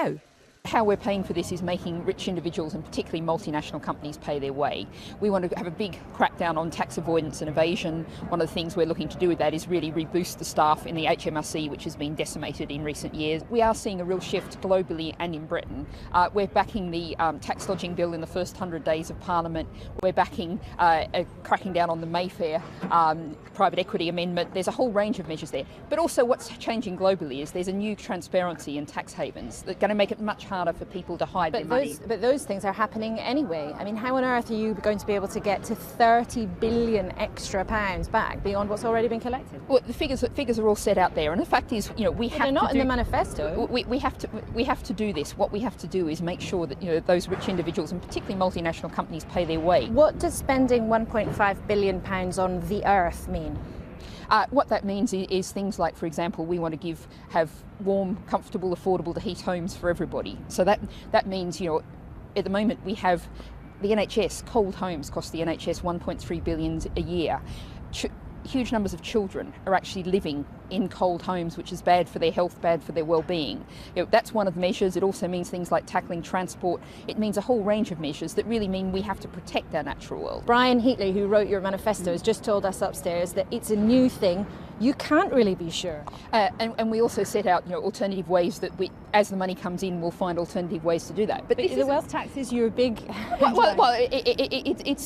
How? How we're paying for this is making rich individuals and particularly multinational companies pay their way. We want to have a big crackdown on tax avoidance and evasion. One of the things we're looking to do with that is really reboost the staff in the HMRC, which has been decimated in recent years. We are seeing a real shift globally and in Britain. We're backing the tax dodging bill in the first 100 days of Parliament. We're backing cracking down on the Mayfair private equity amendment. There's a whole range of measures there. But also what's changing globally is there's a new transparency in tax havens that's going to make it much harder for people to hide their money. But those things are happening anyway. I mean, how on earth are you going to be able to get to 30 billion extra pounds back beyond what's already been collected? Well, the figures are all set out there, and the fact is, we have they're to not do, in the manifesto. We have to do this. What we have to do is make sure that those rich individuals and particularly multinational companies pay their way. What does spending 1.5 billion pounds on the earth mean? What that means is things like, for example, we want to have warm, comfortable, affordable to heat homes for everybody. So that means, at the moment we have the NHS, cold homes cost the NHS 1.3 billion a year. Huge numbers of children are actually living in cold homes, which is bad for their health, bad for their well-being. That's one of the measures. It also means things like tackling transport. It means a whole range of measures that really mean we have to protect our natural world. Brian Heatley, who wrote your manifesto, has just told us upstairs that it's a new thing. You can't really be sure. And we also set out alternative ways that as the money comes in, we'll find alternative ways to do that. But the wealth tax is your big...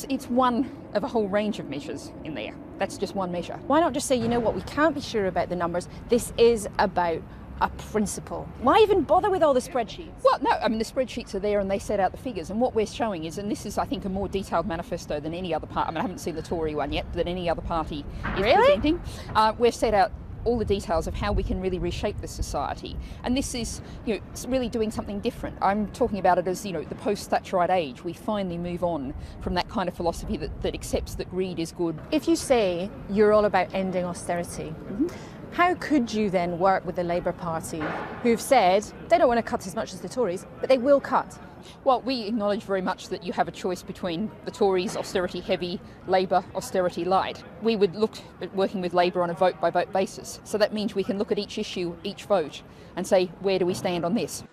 It's one of a whole range of measures in there. That's just one measure. Why not just say, what, we can't be sure about the numbers. This is about a principle. Why even bother with all the spreadsheets? Well, no, I mean, the spreadsheets are there and they set out the figures. And what we're showing is, and this is, I think, a more detailed manifesto than any other party, I haven't seen the Tory one yet, than any other party is presenting. We've set out all the details of how we can really reshape the society. And this is, really doing something different. I'm talking about it as, the post-Thatcherite age. We finally move on from that kind of philosophy that accepts that greed is good. If you say you're all about ending austerity, how could you then work with the Labour Party, who've said they don't want to cut as much as the Tories, but they will cut? Well, we acknowledge very much that you have a choice between the Tories, austerity heavy, Labour, austerity light. We would look at working with Labour on a vote-by-vote basis. So that means we can look at each issue, each vote, and say, where do we stand on this?